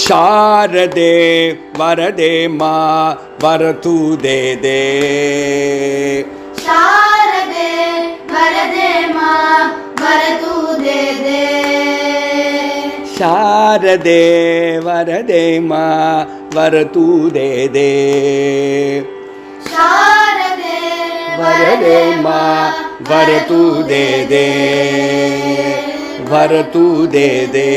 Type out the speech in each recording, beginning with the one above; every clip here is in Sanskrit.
शारदे वरदे मां वरतु दे दे। शारदे वरदे मां वरतु दे दे। शारदे वरदे मां वरतु दे दे। शारदे वरदे मां वरतु दे दे। वरतु दे दे।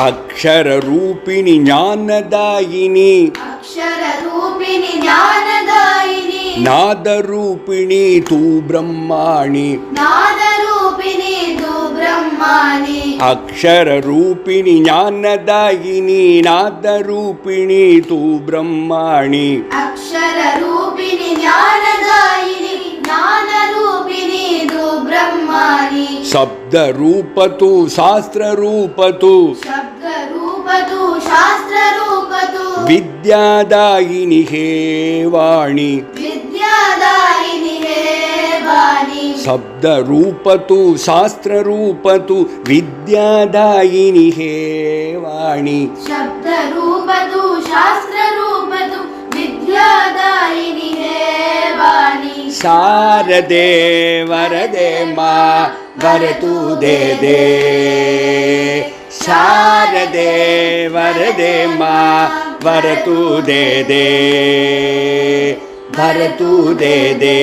अक्षर रूपिणी ज्ञानदायिनी अक्षर रूपिणी ज्ञानदायिनी नाद रूपिणी तू ब्रह्माणि नाद रूपिणी तू ब्रह्माणि। अक्षर रूपिणी ज्ञानदायिनी नाद रूपिणी तू ब्रह्माणि। अक्षर रूपिणी ज्ञानदायिनी नाद रूपिणी तू ब्रह्माणि। शब्द रूप तू शास्त्र रूप तू शब्द रूप तू शास्त्र रूप तू विद्यादायिनी हे वाणी। विद्यादायिनी हे वाणी। शब्द रूप तू शास्त्र रूप तू विद्यादायिनी हे वाणी। शब्द रूप तू शास्त्र रूप तू विद्यादायिनी हे वाणी। शारदे वरदे मां वरतु दे दे। शारदे वरदे मां वरतु दे दे। वरतु दे दे।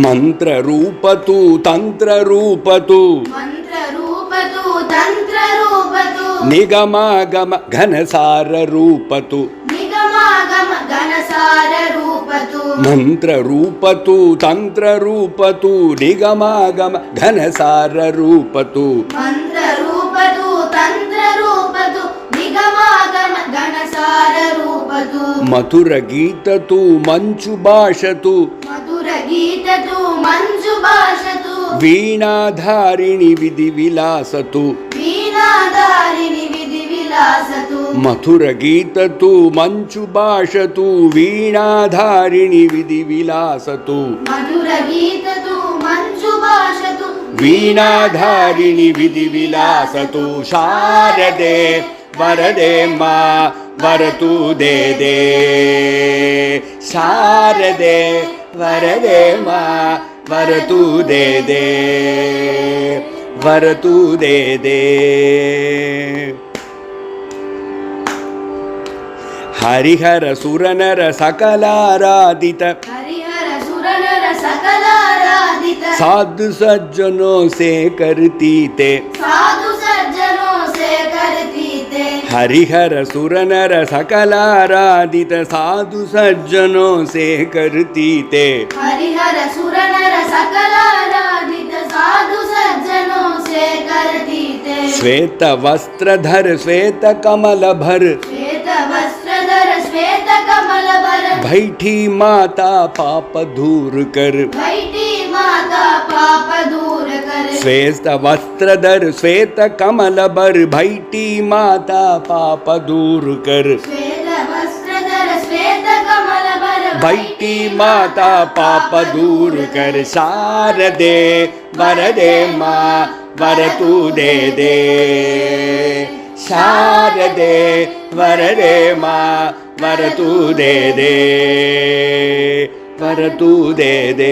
मंत्र रूप तू तंत्र रूप तू मंत्र रूप तू तंत्र रूप तू निगमागम घनसार रूप तू निगमागम घनसार रूप तू मंत्र रूप तू तंत्र रूप तू निगमागम घनसार रूप तू मंत्र रूप तू तंत्र रूप तू निगमागम घनसार रूप तू मधुर गीत तू मंचु भाष तू मधुर गीत तू मंजु भाष तू वीणाधारिणी विधि विलास तू वीणाधारिणी विधि विलास तू मधुर गीत तू मंचु भाष तू वीणाधारिणी विधि विलास तू मधुर गीत तू मंजु भाष तू वीणाधारिणी विधि विलास तू शारदे वरदे मां वरतु दे दे। शारदे वरदे मां वरतु दे दे। वरतु दे दे। हरिहर सुरनर सकलाराधित हरिहर सुरनर सकलाराधित साधु सज्जनों से करती ते साधु सज्जनों से करती ते हरिहर सुरनर सकलाराधित साधु सज्जनों से करती ते हरिहर सुरनर सकलाराधित साधु सज्जनों से करती ते श्वेत वस्त्रधर श्वेत कमल भर श्वेत वस्त्रधर श्वेत कमल भर बैठी माता पाप दूर कर बैठी माता पाप दूर कर श्वेत वस्त्रधर श्वेत कमल भर बैठी माता पाप दूर कर श्वेत वस्त्रधर श्वेत कमल भर बैठी माता पाप दूर कर शारदे वरदे मां वरतु दे दे। शारदे वरदे मां वरतु दे दे। वरतु दे दे।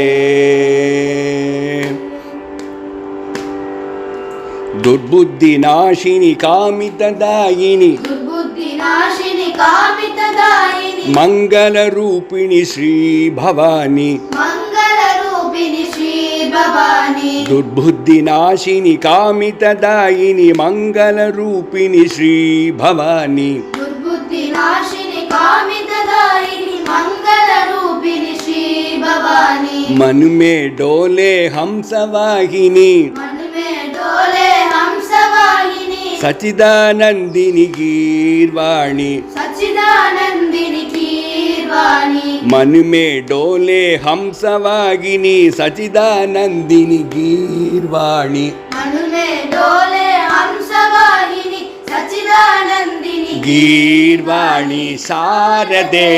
दुर्बुद्धिनाशिनी कामितदायिनी दुर्बुद्धिनाशिनी कामितदायिनी मंगल रूपिणी श्री भवानी मंगल रूपिणी श्री भवानी दुर्बुद्धिनाशिनी कामितदायिनी मंगल रूपिणी श्री भवानी दुर्बुद्धिनाशिनी कामितदायिनी मंगल रूपिणी श्री भवानी मन में डोले हंसवाहिनी मन में डोले हंसवाहिनी सच्चिदानंदिनी गीर्वाणी सच्चिदानंदिनी गीर्वाणी मन में डोले हंसवाहिनी सच्चिदानंदिनी गीर्वाणी मन में डोले हंसवाहिनी सच्चिदानंदिनी गीर्वाणी शारदे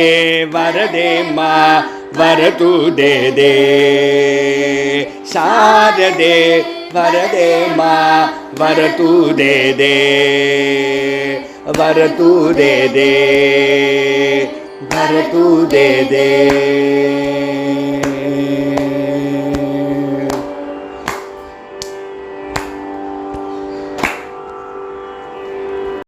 वरदे मां वरतु दे दे। शारदे वरदे मां वरतु दे दे वरतु दे दे वरतु दे दे